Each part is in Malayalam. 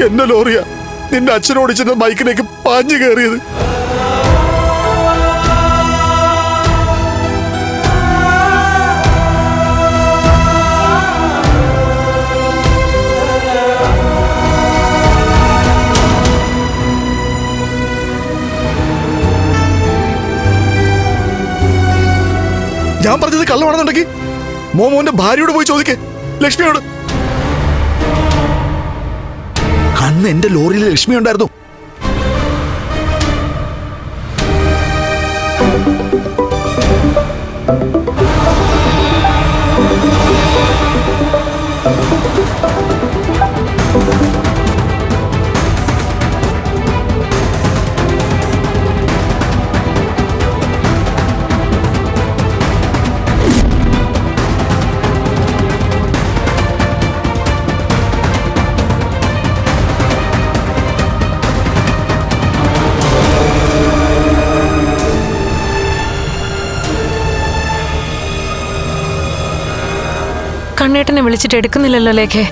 എന്നെ ലോറിയാ നിന്റെ അച്ഛനോടിച്ചിട്ട് ബൈക്കിലേക്ക് പാഞ്ഞു കയറിയത്. ഞാൻ പറഞ്ഞത് കള്ളമാണെന്നുണ്ടെങ്കിൽ മോമോന്റെ ഭാര്യയോട് പോയി ചോദിക്കേ, ലക്ഷ്മിയോട്. അന്ന് എന്റെ ലോറിയിൽ ലക്ഷ്മി ഉണ്ടായിരുന്നു. കണ്ണേട്ടനെ വിളിച്ചിട്ട് എടുക്കുന്നില്ലല്ലോ ലേഖേ.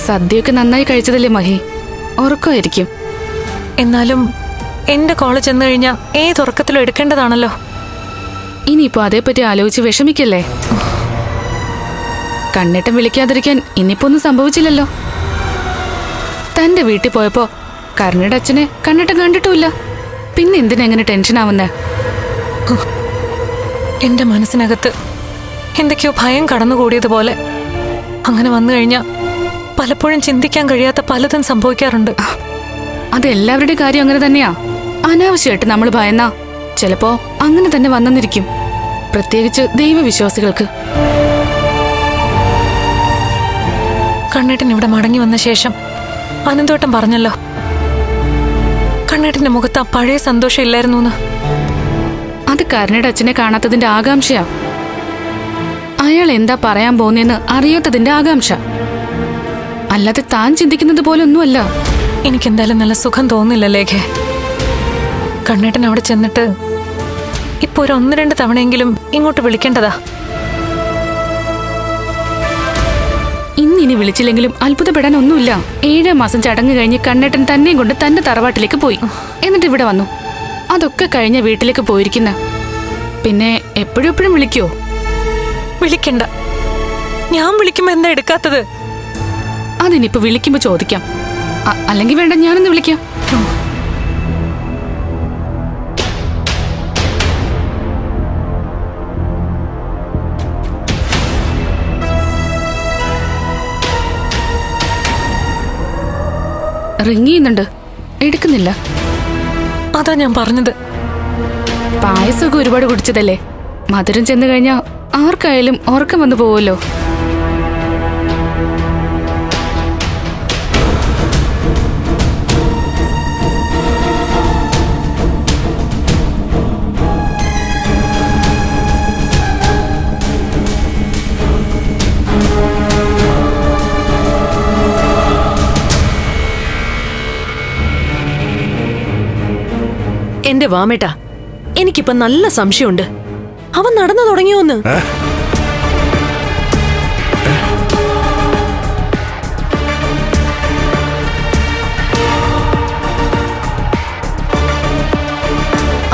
സദ്യയൊക്കെ നന്നായി കഴിച്ചതല്ലേ മഹി, ഉറക്കമായിരിക്കും. എന്നാലും എന്റെ കോളേജ് ചെന്ന് കഴിഞ്ഞാൽ ഏതുറക്കത്തിലും എടുക്കേണ്ടതാണല്ലോ. ഇനിയിപ്പോ അതേപ്പറ്റി ആലോചിച്ച് വിഷമിക്കല്ലേ. കണ്ണേട്ടൻ വിളിക്കാതിരിക്കാൻ ഇനിയിപ്പോ ഒന്നും സംഭവിച്ചില്ലല്ലോ. തന്റെ വീട്ടിൽ പോയപ്പോ കരുണയുടെ അച്ഛനെ കണ്ണേട്ടൻ കണ്ടിട്ടുമില്ല. പിന്നെ എന്തിനെങ്ങനെ ടെൻഷനാവുന്നേ? എന്റെ മനസ്സിനകത്ത് എന്തൊക്കെയോ ഭയം കടന്നുകൂടിയതുപോലെ. അങ്ങനെ വന്നു കഴിഞ്ഞാൽ പലപ്പോഴും ചിന്തിക്കാൻ കഴിയാത്ത പലതും സംഭവിക്കാറുണ്ട്. അതെല്ലാവരുടെ കാര്യം അങ്ങനെ തന്നെയാ. അനാവശ്യമായിട്ട് നമ്മൾ ഭയന്നാ ചിലപ്പോ അങ്ങനെ തന്നെ വന്നെന്നിരിക്കും, പ്രത്യേകിച്ച് ദൈവവിശ്വാസികൾക്ക്. കണ്ണേട്ടൻ ഇവിടെ മടങ്ങി വന്ന ശേഷം അനന്തോട്ടം പറഞ്ഞല്ലോ, കണ്ണേട്ടന്റെ മുഖത്ത് ആ പഴയ സന്തോഷം ഇല്ലായിരുന്നു. അത് കരുണയുടെ അച്ഛനെ കാണാത്തതിന്റെ ആകാംക്ഷയാ. അയാൾ എന്താ പറയാൻ പോകുന്നതെന്ന് അറിയാത്തതിന്റെ ആകാംക്ഷ, അല്ലാതെ താൻ ചിന്തിക്കുന്നത് പോലെ ഒന്നുമല്ല. എനിക്കെന്തായാലും നല്ല സുഖം തോന്നില്ല ലേഖേ. കണ്ണേട്ടൻ അവിടെ ചെന്നിട്ട് ഇപ്പൊ ഒരു 1-2 തവണയെങ്കിലും ഇങ്ങോട്ട് വിളിക്കേണ്ടതാ. ഇന്നിനി വിളിച്ചില്ലെങ്കിലും അത്ഭുതപ്പെടാൻ ഒന്നുമില്ല. 7 മാസം ചടങ്ങ് കഴിഞ്ഞ് കണ്ണേട്ടൻ തന്നെയും കൊണ്ട് തന്റെ തറവാട്ടിലേക്ക് പോയി. എന്നിട്ട് ഇവിടെ വന്നു. അതൊക്കെ കഴിഞ്ഞ വീട്ടിലേക്ക് പോയിരിക്കുന്ന. പിന്നെ എപ്പോഴും വിളിക്കോ? വിളിക്കണ്ട. ഞാൻ വിളിക്കുമ്പോ എന്താ എടുക്കാത്തത്? അതിനിപ്പോ വിളിക്കുമ്പോ ചോദിക്കാം. അല്ലെങ്കിൽ വേണ്ട, ഞാനൊന്ന് വിളിക്കാം. റിങ് ചെയ്യുന്നുണ്ട്, എടുക്കുന്നില്ല. അതാ ഞാൻ പറഞ്ഞത്. പായസമൊക്കെ ഒരുപാട് കുടിച്ചതല്ലേ, മധുരം ചെന്ന് കഴിഞ്ഞാ ആർക്കായാലും ഉറക്കം വന്നു പോവല്ലോ. എന്റെ വാമേട്ടാ, എനിക്കിപ്പോ നല്ല സംശയമുണ്ട്. അവൻ നടന്നു തുടങ്ങിയോന്ന്.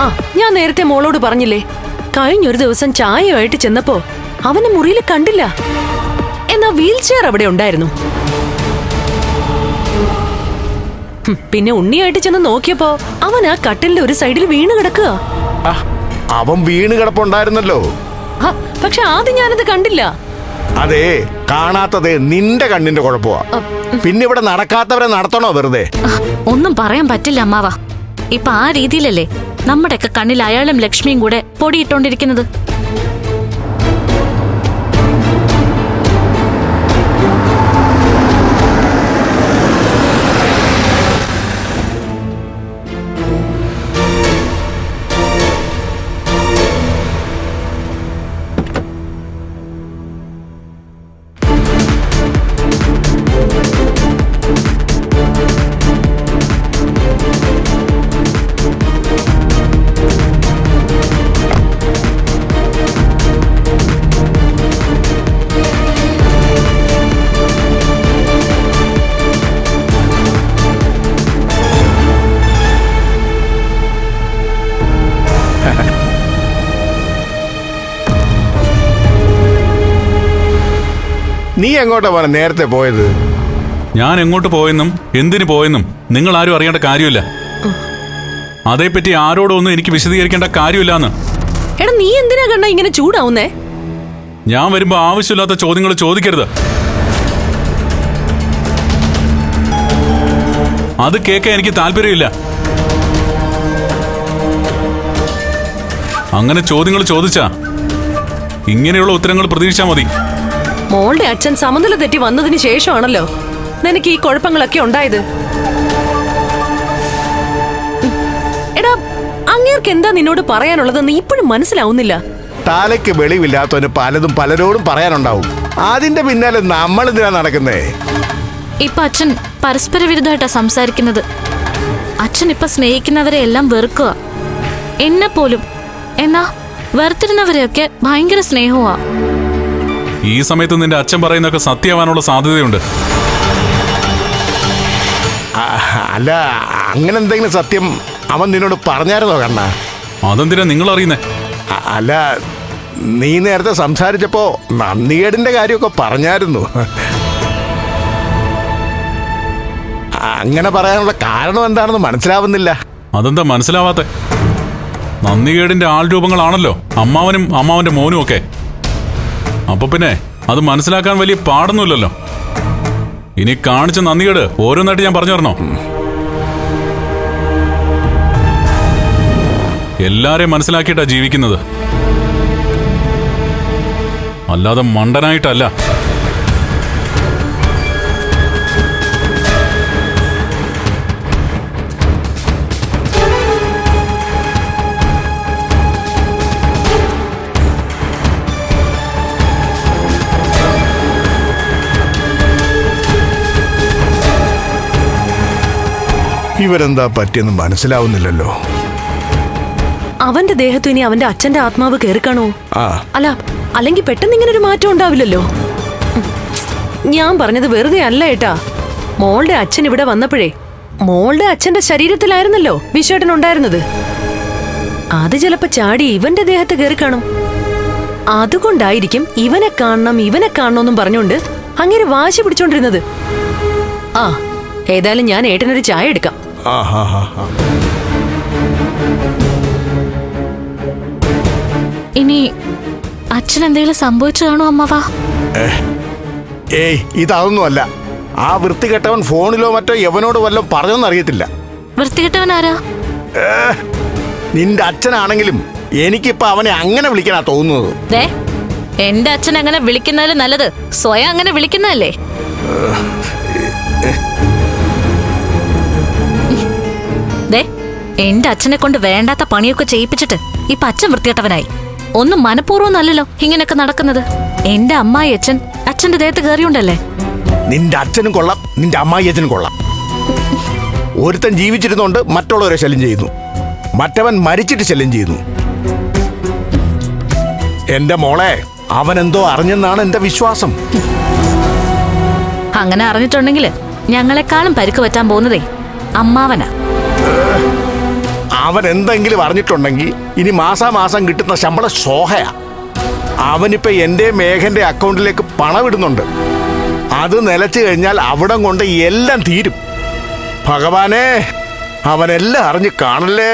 ആ, ഞാൻ നേരത്തെ മോളോട് പറഞ്ഞില്ലേ, കഴിഞ്ഞൊരു ദിവസം ചായയുമായിട്ട് ചെന്നപ്പോ അവനെ മുറിയിൽ കണ്ടില്ല. എന്നാ വീൽ ചെയർ അവിടെ ഉണ്ടായിരുന്നു. പിന്നെ ഉണ്ണിയായിട്ട് ചെന്ന് നോക്കിയപ്പോ അവൻ ആ കട്ടിലിന്റെ ഒരു സൈഡിൽ വീണ് കിടക്കുക. അവൻ വീണ് കിടപ്പുണ്ടായിരുന്നല്ലോ. പക്ഷെ ആദ്യം ഞാനത് കണ്ടില്ല. അതെ, കാണാത്തത് നിന്റെ കണ്ണിന്റെ കുഴപ്പമാ. പിന്നെ ഇവിടെ നടക്കാത്തവരെ നടത്തണോ വെറുതെ? ഒന്നും പറയാൻ പറ്റില്ല അമ്മാവ. ഇപ്പൊ ആ രീതിയിലല്ലേ നമ്മുടെയൊക്കെ കണ്ണിൽ അയാളും ലക്ഷ്മിയും കൂടെ പൊടിയിട്ടോണ്ടിരിക്കുന്നത്. നീ എങ്ങോട്ടാ പോണെ നേരത്തെ പോയത്? ഞാൻ എങ്ങോട്ട് പോയെന്നും എന്തിനു പോയെന്നും നിങ്ങൾ ആരും അറിയേണ്ട കാര്യമില്ല. അതേപ്പറ്റി ആരോടൊന്നും എനിക്ക് വിശദീകരിക്കേണ്ട കാര്യമില്ലാന്ന്. എടാ നീ എന്തിനാ കണ്ണ ഇങ്ങനെ ചൂടാവുന്നേ? ഞാൻ വരുമ്പോ ആവശ്യമില്ലാത്ത ചോദ്യങ്ങൾ ചോദിക്കരുത്. അത് കേൾക്കാൻ എനിക്ക് താല്പര്യമില്ല. അങ്ങനെ ചോദ്യങ്ങൾ ചോദിച്ചാ ഇങ്ങനെയുള്ള ഉത്തരങ്ങൾ പ്രതീക്ഷിച്ചാ മതി. മോളുടെ അച്ഛൻ സമനില തെറ്റി വന്നതിന് ശേഷമാണല്ലോ നിനക്ക് ഈ കുഴപ്പങ്ങളൊക്കെ ഉണ്ടായത്. എടാ അങ്ങേർക്ക് എന്താ നിന്നോട് പറയാനുള്ളതെന്ന് ഇപ്പോഴും മനസ്സിലാവുന്നില്ല. തലയ്ക്ക് വെളിവില്ലാത്തവന് പലതും പലരോടും പറയാനുണ്ടാവും. അതിന്റെ പിന്നാലെ നമ്മൾ എന്തിനാ നടക്കുന്നേ? ഇപ്പൊ അച്ഛൻ പരസ്പര വിരുദ്ധമായിട്ടാ സംസാരിക്കുന്നത്. അച്ഛൻ ഇപ്പൊ സ്നേഹിക്കുന്നവരെ എല്ലാം വെറുക്കുക, എന്നെ പോലും. എന്നാ വെറുത്തിരുന്നവരെയൊക്കെ ഭയങ്കര സ്നേഹമാ. ഈ സമയത്ത് നിന്റെ അച്ഛൻ പറയുന്നതൊക്കെ സത്യമാവാനുള്ള സാധ്യതയുണ്ട്. അല്ല, അങ്ങനെ എന്തെങ്കിലും സത്യം അവൻ നിന്നോട് പറഞ്ഞായിരുന്നോ കണ്ണ? അതെന്തിനാ നിങ്ങൾ അറിയുന്നേ? അല്ല, നീ നേരത്തെ സംസാരിച്ചപ്പോ നന്ദികേടിന്റെ കാര്യമൊക്കെ പറഞ്ഞായിരുന്നു. അങ്ങനെ പറയാനുള്ള കാരണം എന്താണെന്ന് മനസ്സിലാവുന്നില്ല. അതെന്താ മനസ്സിലാവാത്തെ? നന്ദികേടിന്റെ ആൾ രൂപങ്ങളാണല്ലോ അമ്മാവനും അമ്മാവന്റെ മോനും ഒക്കെ. അപ്പൊ പിന്നെ അത് മനസ്സിലാക്കാൻ വലിയ പാടൊന്നുമില്ലല്ലോ. ഇനി കാണിച്ച നന്ദികേട് ഓരോന്നായിട്ട് ഞാൻ പറഞ്ഞു തരണോ? എല്ലാരെയും മനസ്സിലാക്കിയിട്ടാ ജീവിക്കുന്നത്, അല്ലാതെ മണ്ടനായിട്ടല്ല. ഇവരെന്താ പറ്റിയെന്ന് മനസ്സിലാവുന്നില്ലല്ലോ. അവന്റെ ദേഹത്തു ഇനി അവന്റെ അച്ഛന്റെ ആത്മാവ് കേറിക്കാണോ? ആ, അല്ല, അല്ലെങ്കിൽ പെട്ടെന്ന് ഇങ്ങനെ ഒരു മാറ്റം ഉണ്ടാവില്ലല്ലോ. ഞാൻ പറഞ്ഞത് വെറുതെ അല്ല ഏട്ടാ. മോളുടെ അച്ഛൻ ഇവിടെ വന്നപ്പോഴേ മോളുടെ അച്ഛന്റെ ശരീരത്തിലായിരുന്നല്ലോ വിശ്വേട്ടൻ ഉണ്ടായിരുന്നത്. അത് ചിലപ്പോ ചാടി ഇവന്റെ ദേഹത്ത് കയറി കാണും. അതുകൊണ്ടായിരിക്കും ഇവനെ കാണണമെന്നും പറഞ്ഞുകൊണ്ട് അങ്ങനെ വാശി പിടിച്ചോണ്ടിരുന്നത്. ആ, ഏതായാലും ഞാൻ ഏട്ടനൊരു ചായ എടുക്കാം. ഇനി അച്ഛൻ എന്തെങ്കിലും സംഭവിച്ചു കാണോ അമ്മവാ? ഏയ്, ഇതൊന്നുമല്ല. ആ വൃത്തികെട്ടവൻ ഫോണിലോ മറ്റോ യവനോട് വല്ലതും പറഞ്ഞോന്ന് അറിയത്തില്ല. വൃത്തികെട്ടവനാരാ? നിന്റെ അച്ഛനാണെങ്കിലും എനിക്കിപ്പോ അവനെ അങ്ങനെ വിളിക്കാനാ തോന്നുന്നത്. ദേ, എന്റെ അച്ഛൻ അങ്ങനെ വിളിക്കുന്നതിൽ നല്ലത് സ്വയം അങ്ങനെ വിളിക്കുന്നതല്ലേ. ദേ, എന്റെ അച്ഛനെ കൊണ്ട് വേണ്ടാത്ത പണിയൊക്കെ ചെയ്യിപ്പിച്ചിട്ട് ഇപ്പൊ അച്ഛൻ വൃത്തികെട്ടവനായി. ഒന്നും മനഃപൂർവ്വം അല്ലല്ലോ ഇങ്ങനെയൊക്കെ നടക്കുന്നത്. എന്റെ അമ്മായി അച്ഛൻ അച്ഛന്റെ ദേഹത്ത് കയറിയുണ്ടല്ലേ. നിന്റെ അച്ഛനും കൊള്ളാം, നിന്റെ അമ്മായി അച്ഛനും കൊള്ളാം. ഒരുത്തൻ ജീവിച്ചിരുന്നോണ്ട് മറ്റുള്ളവരെ ശല്യം ചെയ്യുന്നു, മറ്റവൻ മരിച്ചിട്ട് ശല്യം ചെയ്യുന്നു. എന്റെ മോളെ, അവനെന്തോ അറിഞ്ഞെന്നാണ് എന്റെ വിശ്വാസം. അങ്ങനെ അറിഞ്ഞിട്ടുണ്ടെങ്കിൽ ഞങ്ങളെക്കാളും പരിക്ക് പറ്റാൻ പോകുന്നതേ അമ്മാവനാ. അവൻ എന്തെങ്കിലും അറിഞ്ഞിട്ടുണ്ടെങ്കിൽ ഇനി മാസാമാസം കിട്ടുന്ന ശമ്പളം ശോഹയാ. അവനിപ്പോ എന്റെ മേഘന്റെ അക്കൗണ്ടിലേക്ക് പണം ഇടുന്നുണ്ട്. അത് നിലച്ചു കഴിഞ്ഞാൽ അവിടം കൊണ്ട് എല്ലാം തീരും. ഭഗവാനെ, അവനെല്ലാം അറിഞ്ഞ് കാണല്ലേ.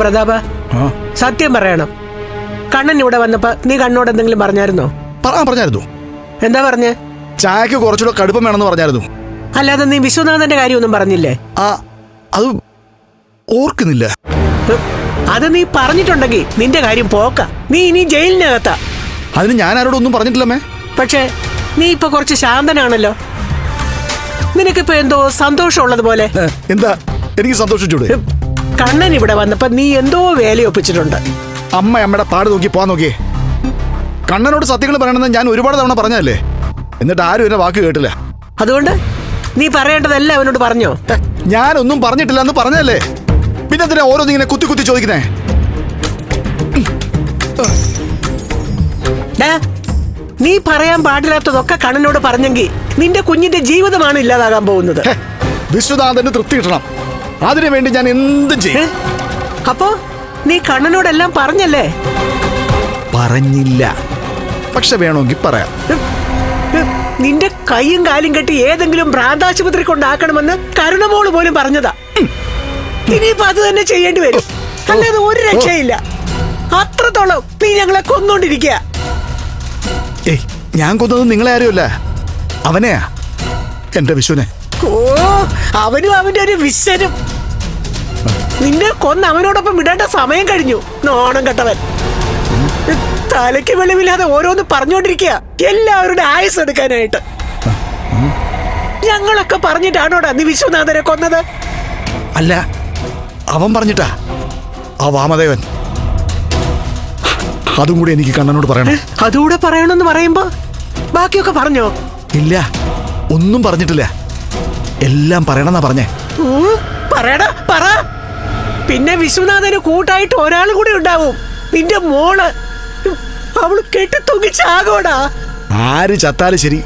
പ്രതാപ, സത്യം പറയണം. കണ്ണൻ ഇവിടെ വന്നപ്പോ നീ കണ്ണോട് എന്തെങ്കിലും പറഞ്ഞായിരുന്നോ? പറഞ്ഞായിരുന്നു. എന്താ പറഞ്ഞേ? ചായക്ക് കുറച്ചുകൂടെ കടുപ്പം വേണമെന്ന് പറഞ്ഞായിരുന്നു. അല്ലാതെ നീ വിശ്വനാഥന്റെ കാര്യമൊന്നും പറഞ്ഞില്ലേ? അത് ഓർക്കുന്നില്ല. അത് നീ പറഞ്ഞിട്ടുണ്ടെങ്കിൽ നിന്റെ കാര്യം പോക്ക. നീ ഇനി ജയിലിനകത്താ. അതിന് ഞാൻ ആരോടൊന്നും പറഞ്ഞിട്ടില്ലമ്മേ. പക്ഷേ നീ ഇപ്പൊ കുറച്ച് ശാന്തനാണല്ലോ. നിനക്കിപ്പോ എന്തോ സന്തോഷമുള്ളത് പോലെ. എന്താ എനിക്ക് സന്തോഷിച്ചൂടെ? കണ്ണൻ ഇവിടെ വന്നപ്പോ നീ എന്തോ വേലയൊപ്പിച്ചിട്ടുണ്ട്. അമ്മയുടെ പാട് നോക്കി പോവാൻ നോക്കിയേ. കണ്ണനോട് സത്യങ്ങൾ പറയണമെന്ന് ഞാൻ ഒരുപാട് തവണ പറഞ്ഞല്ലേ, എന്നിട്ട് ആരും എന്നെ വാക്ക് കേട്ടില്ല. അതുകൊണ്ട് നീ പറയേണ്ടതല്ല അവനോട് പറഞ്ഞോ? ഞാനൊന്നും പറഞ്ഞിട്ടില്ല എന്ന് പറഞ്ഞല്ലേ, പിന്നെ എന്തിനാ ഓരോന്നിങ്ങനെ കുത്തി കുത്തി ചോദിക്കുന്നേ? നീ പറയാൻ പാടില്ലാത്തതൊക്കെ കണ്ണനോട് പറഞ്ഞെങ്കിൽ നിന്റെ കുഞ്ഞിന്റെ ജീവിതമാണ് ഇല്ലാതാകാൻ പോകുന്നത്. വിശ്വനാഥന് തൃപ്തി കിട്ടണം, അതിനു വേണ്ടി ഞാൻ എന്തും ചെയ്യും. അപ്പോ നീ കണ്ണനോടെല്ലാം പറഞ്ഞല്ലേ? പറഞ്ഞില്ല, പക്ഷെ വേണമെങ്കിൽ പറയാം. നിന്റെ കൈയും കാലും കെട്ടി ഏതെങ്കിലും ഭ്രാന്താശുപത്രി കൊണ്ടാക്കണമെന്ന് കരുണമോള് പോലും പറഞ്ഞതാ. ഇനിയിപ്പോ അത് തന്നെ ചെയ്യേണ്ടി വരും, അല്ലാതെ ഒരു രക്ഷയില്ല. അത്രത്തോളം നീ ഞങ്ങളെ കൊന്നോണ്ടിരിക്കുക. ഏയ്, ഞാൻ കൊന്നത് നിങ്ങളെ ആരുമല്ല, അവനെയാ, എന്റെ വിശ്വനെ. ഓ, അവനും അവന്റെ ഒരു വിശ്വനും. നിന്നെ കൊന്ന് അവനോടൊപ്പം വിടേണ്ട സമയം കഴിഞ്ഞു. നോണം കെട്ടവൻ തലയ്ക്ക് വെളിവില്ലാതെ ഓരോന്ന് പറഞ്ഞോണ്ടിരിക്കുക, എല്ലാവരുടെ ആയുസ് എടുക്കാനായിട്ട്. ഞങ്ങളൊക്കെ പറഞ്ഞിട്ടാണോടാ നീ വിശ്വനാഥനെ കൊന്നത്? അല്ല, അവൻ പറഞ്ഞിട്ടാ, ആ വാമദേവൻ. അതും കൂടി എനിക്ക് കണ്ണനോട് പറയണം. അതുകൂടെ പറയണമെന്ന് പറയുമ്പോ ബാക്കിയൊക്കെ പറഞ്ഞോ? ഇല്ല, ഒന്നും പറഞ്ഞിട്ടില്ല, എല്ലാം പറയണമെന്നാ പറഞ്ഞേ. പറയടാ, പറ. പിന്നെ വിശ്വനാഥന് കൂട്ടായിട്ട് ഒരാൾ കൂടി ഉണ്ടാവും, നിന്റെ മോള്. അവള് കെട്ടിത്തൂങ്ങി ചാകോടാ. ആര് ചത്താലും ശരി,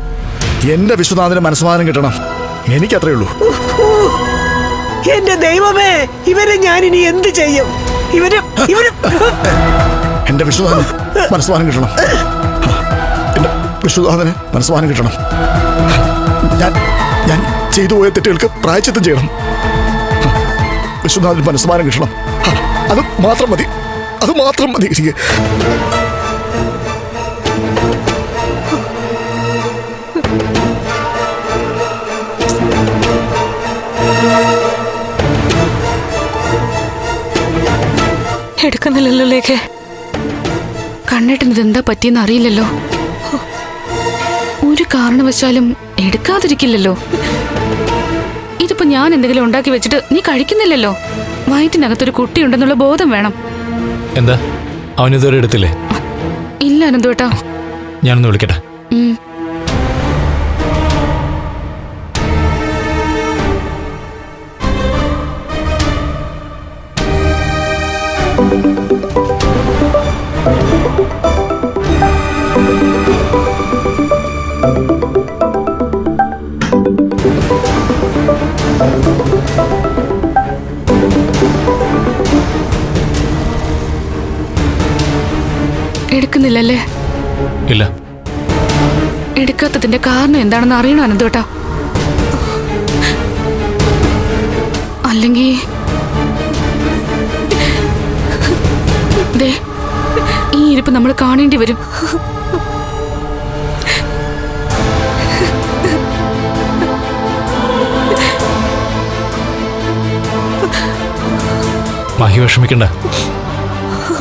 എന്റെ വിശ്വനാഥന് മനസ്സമാധാനം കിട്ടണം, എനിക്കത്രേ ഉള്ളൂ. എന്റെ ദൈവമേ, ഇവരെ ഞാൻ ഇനി എന്ത് ചെയ്യും? ഇവര് എന്റെ വിശ്വനാഥന് മനസ്സമാധാനം കിട്ടണം, എന്റെ വിശ്വനാഥന് മനസ്സമാധാനം കിട്ടണം. ഞാൻ ചെയ്തു പോയ തെറ്റുകൾക്ക് പ്രായശ്ചിത്തം ചെയ്യണം. വിശ്വനാഥന് മനസ്സമാധാനം കിട്ടണം, അത് മാത്രം മതി, അത് മാത്രം മതി എനിക്ക്. എടുക്കുന്നില്ലല്ലോ ലേഖേ. കണ്ണേട്ടന് ഇതെന്താ പറ്റിയെന്ന് അറിയില്ലല്ലോ. ഒരു കാരണവശാലും എടുക്കാതിരിക്കില്ലല്ലോ. ഇതിപ്പോ ഞാൻ എന്തെങ്കിലും ഉണ്ടാക്കി വെച്ചിട്ട് നീ കഴിക്കുന്നില്ലല്ലോ. വയറ്റിനകത്തൊരു കുട്ടിയുണ്ടെന്നുള്ള ബോധം വേണം. എന്താ അവനിതുവരെ എടുത്തില്ലേ? ഇല്ല അനന്തേട്ടാ. ഞാനൊന്ന് വിളിക്കട്ടെ. എടുക്കുന്നില്ലല്ലേ? ഇല്ല. എടുക്കാത്തതിന്റെ കാരണം എന്താണെന്ന് അറിയണോ അനന്തേട്ടാ? അല്ലെങ്കിൽ ഈ ഇരിപ്പ് നമ്മൾ കാണേണ്ടി വരും. മഹി വിഷമിക്കണ്ട.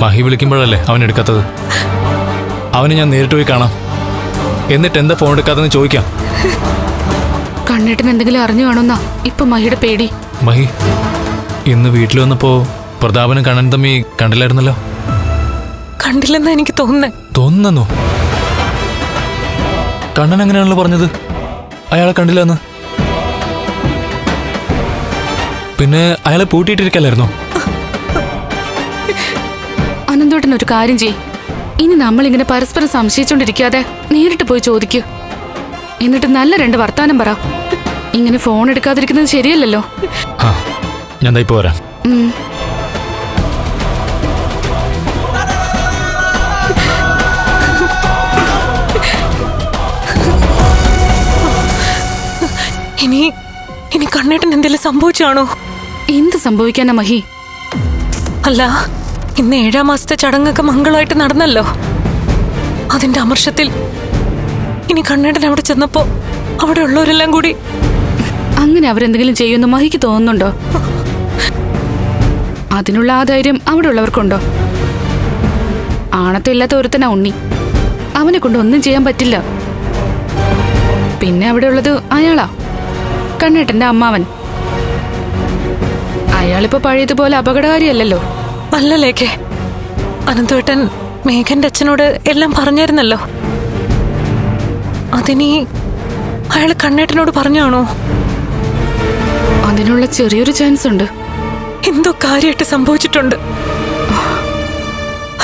മഹി വിളിക്കുമ്പോഴല്ലേ അവൻ എടുക്കാത്തത്. അവന് ഞാൻ നേരിട്ട് പോയി കാണാം, എന്നിട്ട് എന്താ ഫോൺ എടുക്കാത്തെന്ന് ചോദിക്കാം. കണ്ണേട്ടൻ എന്തെങ്കിലും അറിഞ്ഞു കാണുന്നാ ഇപ്പൊ മഹിയുടെ പേടി. മഹി ഇന്ന് വീട്ടിൽ വന്നപ്പോ പ്രതാപനും കണ്ണൻ തമ്മി കണ്ടില്ലായിരുന്നല്ലോ. കണ്ടില്ലെന്നാ എനിക്ക് തോന്നുന്നു. കണ്ണൻ എങ്ങനെയാണല്ലോ പറഞ്ഞത് അയാളെ കണ്ടില്ലെന്ന്? പിന്നെ അയാളെ പൂട്ടിയിട്ടിരിക്കല്ലായിരുന്നോ? അനന്തേട്ടൻ ഒരു കാര്യം ചെയ്യ്. ഇനി നമ്മളിങ്ങനെ പരസ്പരം സംശയിച്ചോണ്ടിരിക്കാതെ നേരിട്ട് പോയി ചോദിക്കൂ. എന്നിട്ട് നല്ല 2 വർത്താനം പറ. ഇങ്ങനെ ഫോൺ എടുക്കാതിരിക്കുന്നത് ശരിയല്ലല്ലോ. ഞാൻ ഇപ്പോ വരാം. ഇനി കണ്ണേട്ടൻ എന്തെങ്കിലും സംഭവിച്ചാണോ? എന്ത് സംഭവിക്കാനാ മഹി? അല്ല, ഇന്ന് 7ാം മാസത്തെ ചടങ്ങൊക്കെ മംഗളമായിട്ട് നടന്നല്ലോ. അതിന്റെ അമർഷത്തിൽ ഇനി കണ്ണേട്ടൻ അവിടെ ചെന്നപ്പോ അവിടെ ഉള്ളവരെല്ലാം കൂടി അങ്ങനെ അവരെന്തെങ്കിലും ചെയ്യുമെന്ന് മഹിക്ക് തോന്നുന്നുണ്ടോ? അതിനുള്ള ആ ധൈര്യം അവിടെ ഉള്ളവർക്കുണ്ടോ? ആണത്തില്ലാത്ത ഒരുത്തനാ ഉണ്ണി. അവനെ കൊണ്ട് ഒന്നും ചെയ്യാൻ പറ്റില്ല. പിന്നെ അവിടെ ഉള്ളത് അയാളാ, കണ്ണേട്ടന്റെ അമ്മാവൻ. അയാളിപ്പോ പഴയതുപോലെ അപകടകാരിയല്ലല്ലോ. അല്ല ലേഖേ, അനന്തേട്ടൻ മേഘന്റെ അച്ഛനോട് എല്ലാം പറഞ്ഞായിരുന്നല്ലോ. അതിനി അയാൾ കണ്ണേട്ടനോട് പറഞ്ഞാണോ? അതിനുള്ള ചെറിയൊരു ചാൻസ് ഉണ്ട്. എന്തോ കാര്യമായിട്ട് സംഭവിച്ചിട്ടുണ്ട്.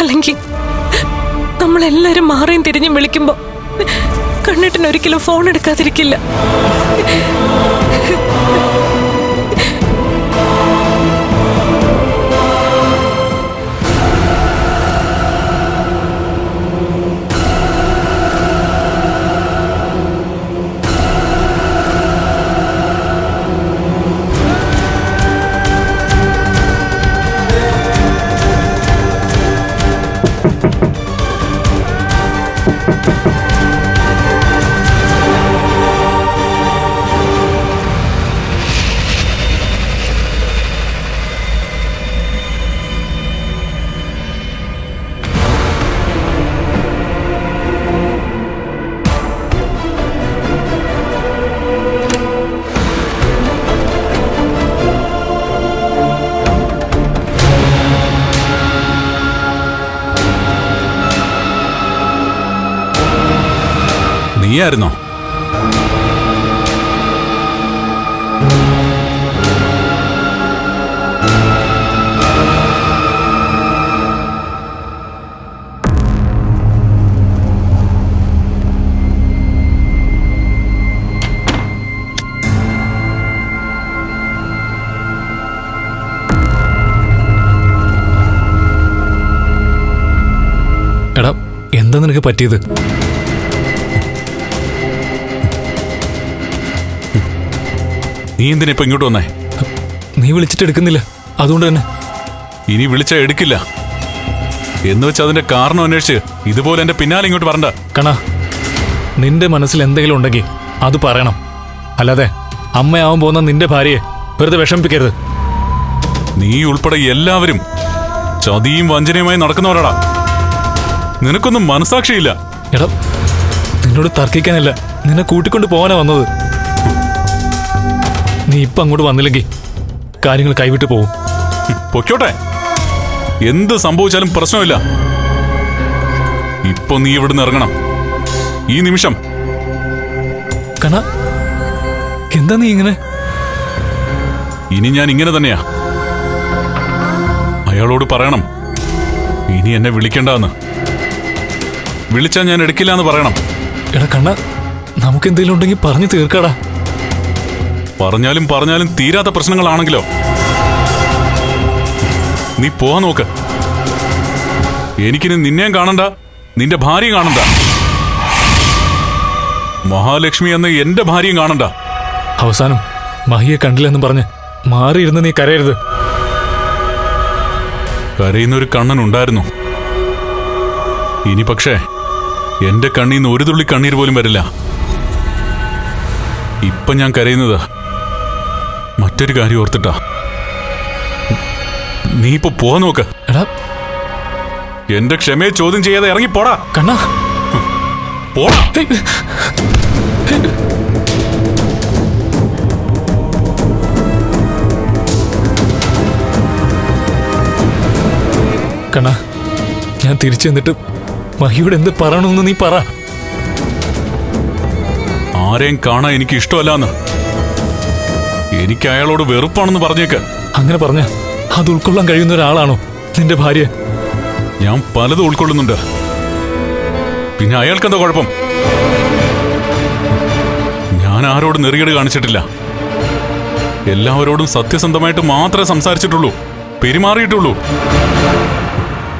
അല്ലെങ്കിൽ നമ്മളെല്ലാരും മാറിയും തിരിഞ്ഞും വിളിക്കുമ്പോ കണ്ണേട്ടൻ ഒരിക്കലും ഫോൺ എടുക്കാതിരിക്കില്ല. നീയായിരുന്നോ? എടാ, എന്താ നിനക്ക് പറ്റിയത്? നീ എന്തിനാ ഇപ്പൊ ഇങ്ങോട്ട് വന്നേ? നീ വിളിച്ചിട്ട് എടുക്കുന്നില്ല, അതുകൊണ്ട് തന്നെ. ഇനി വിളിച്ചാ എടുക്കില്ല എന്ന് വെച്ച് അതിന്റെ കാരണം അന്വേഷിച്ച് ഇതുപോലെ എന്റെ പിന്നാലെ ഇങ്ങോട്ട് വരണ്ട. കണാ, നിന്റെ മനസ്സിൽ എന്തെങ്കിലും ഉണ്ടെങ്കിൽ അത് പറയണം. അല്ലാതെ അമ്മയാവാൻ പോകുന്ന നിന്റെ ഭാര്യയെ വെറുതെ വിഷമിപ്പിക്കരുത്. നീ ഉൾപ്പെടെ എല്ലാവരും ചതിയും വഞ്ചനയുമായി നടക്കുന്നവരാടാ. നിനക്കൊന്നും മനസാക്ഷിയില്ല. എടാ, നിന്നോട് തർക്കിക്കാനല്ല, നിന്നെ കൂട്ടിക്കൊണ്ട് പോകാനാ വന്നത്. നീ ഇപ്പൊ അങ്ങോട്ട് വന്നില്ലെങ്കിൽ കാര്യങ്ങൾ കൈവിട്ട് പോവും. പൊയ്ക്കോട്ടെ, എന്ത് സംഭവിച്ചാലും പ്രശ്നമില്ല. ഇപ്പൊ നീ ഇവിടുന്ന് ഇറങ്ങണം, ഈ നിമിഷം. കണ, എന്താ നീ ഇങ്ങനെ? ഇനി ഞാൻ ഇങ്ങനെ തന്നെയാ. അയാളോട് പറയണം ഇനി എന്നെ വിളിക്കണ്ടെന്ന്. വിളിച്ചാൽ ഞാൻ എടുക്കില്ല എന്ന് പറയണം. എടാ കണ്ണ, നമുക്ക് എന്തെങ്കിലും ഉണ്ടെങ്കിൽ പറഞ്ഞു തീർക്കാടാ. പറഞ്ഞാലും തീരാത്ത പ്രശ്നങ്ങളാണെങ്കിലോ? നീ പോവാൻ നോക്ക്. എനിക്കിനി നിന്നെയും കാണണ്ട, നിന്റെ ഭാര്യയും കാണണ്ട, മഹാലക്ഷ്മി എന്ന എന്റെ ഭാര്യയും കാണണ്ട. അവസാനം മഹിയെ കണ്ടില്ലെന്നും പറഞ്ഞ് മാറിയിരുന്ന് നീ കരയരുത്. കരയുന്നൊരു കണ്ണനുണ്ടായിരുന്നു. ഇനി പക്ഷേ എന്റെ കണ്ണീന്ന് ഒരു തുള്ളി കണ്ണീർ പോലും വരില്ല. ഇപ്പൊ ഞാൻ കരയുന്നത് മറ്റൊരു കാര്യം ഓർത്തിട്ടാ. നീ ഇപ്പൊ പോവാൻ നോക്ക്. എടാ, എന്റെ ക്ഷമയെ ചോദ്യം ചെയ്യാതെ ഇറങ്ങി പോടാ. കണ്ണ, പോടാ. കണ്ണ, ഞാൻ തിരിച്ചു എന്നിട്ട് മഹിയോട് എന്ത് പറയണമെന്ന് നീ പറ. ആരെയും കാണാൻ എനിക്ക് ഇഷ്ടമല്ലാന്ന്, എനിക്ക് അയാളോട് വെറുപ്പാണെന്ന് പറഞ്ഞേക്ക്. അങ്ങനെ പറഞ്ഞ അത് ഉൾക്കൊള്ളാൻ കഴിയുന്ന ഒരാളാണോ നിന്റെ ഭാര്യ? ഞാൻ പലതും ഉൾക്കൊള്ളുന്നുണ്ട്. പിന്നെ അയാൾക്കെന്താ കുഴപ്പം? ഞാൻ ആരോടും നെറികേട് കാണിച്ചിട്ടില്ല. എല്ലാവരോടും സത്യസന്ധമായിട്ട് മാത്രമേ സംസാരിച്ചിട്ടുള്ളൂ, പെരുമാറിയിട്ടുള്ളൂ.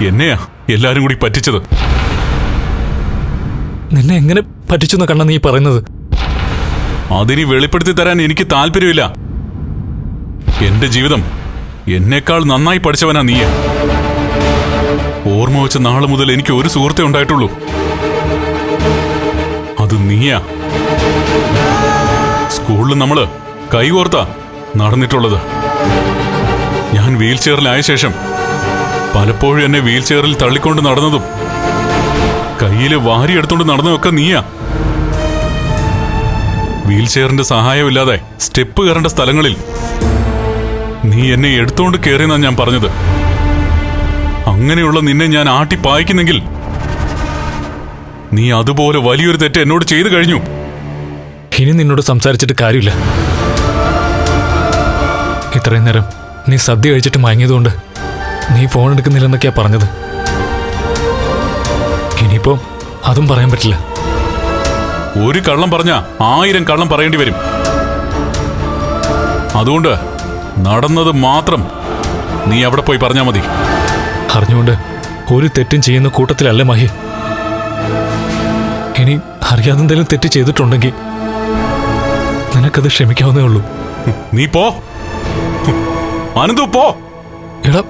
എന്നെയാ എല്ലാരും കൂടി പറ്റിച്ചത്. നിന്നെ എങ്ങനെ പറ്റിച്ചെന്ന കണ്ണ നീ പറയുന്നത്? അതിനി വെളിപ്പെടുത്തി തരാൻ എനിക്ക് താല്പര്യമില്ല. എന്റെ ജീവിതം എന്നേക്കാൾ നന്നായി പഠിച്ചവനാ നീ. ഓർമ്മ വെച്ച നാളെ മുതൽ എനിക്ക് ഒരു സുഹൃത്തേ ഉണ്ടായിട്ടുള്ളൂ, അത് നീയാ. സ്കൂളിൽ നമ്മള് കൈകോർത്താ നടന്നിട്ടുള്ളത്. ഞാൻ വീൽ ചെയറിലായ ശേഷം പലപ്പോഴും എന്നെ വീൽ ചെയറിൽ തള്ളിക്കൊണ്ട് നടന്നതും കയ്യില് വാരി എടുത്തോണ്ട് നടന്നതൊക്കെ നീയാ. വീൽ ചെയറിന്റെ സഹായമില്ലാതെ സ്റ്റെപ്പ് കയറേണ്ട സ്ഥലങ്ങളിൽ നീ എന്നെ എടുത്തോണ്ട് കയറിയെന്നാ ഞാൻ പറഞ്ഞത്. അങ്ങനെയുള്ള നിന്നെ ഞാൻ ആട്ടി പായിക്കുന്നെങ്കിൽ നീ അതുപോലെ വലിയൊരു തെറ്റ് എന്നോട് ചെയ്തു കഴിഞ്ഞു. ഇനി നിന്നോട് സംസാരിച്ചിട്ട് കാര്യമില്ല. ഇത്രയും നേരം നീ സദ്യ കഴിച്ചിട്ട് മയങ്ങിയതുകൊണ്ട് നീ ഫോൺ എടുക്കുന്നില്ലെന്നൊക്കെയാ പറഞ്ഞത്. ഇനിയിപ്പോ അതും പറയാൻ പറ്റില്ല. ഒരു കള്ളം പറഞ്ഞ 1000 കള്ളം പറയേണ്ടി വരും. അതുകൊണ്ട് നടന്നത് മാത്രം നീ അവിടെ പോയി പറഞ്ഞാ മതി. അറിഞ്ഞുകൊണ്ട് ഒരു തെറ്റും ചെയ്യുന്ന കൂട്ടത്തിലല്ല മഹി. ഇനി അറിയാതെ എന്തെങ്കിലും തെറ്റ് ചെയ്തിട്ടുണ്ടെങ്കിൽ നിനക്കത് ക്ഷമിക്കാവുന്നേ ഉള്ളൂ. നീ പോ അനന്തു, പോ. എടാ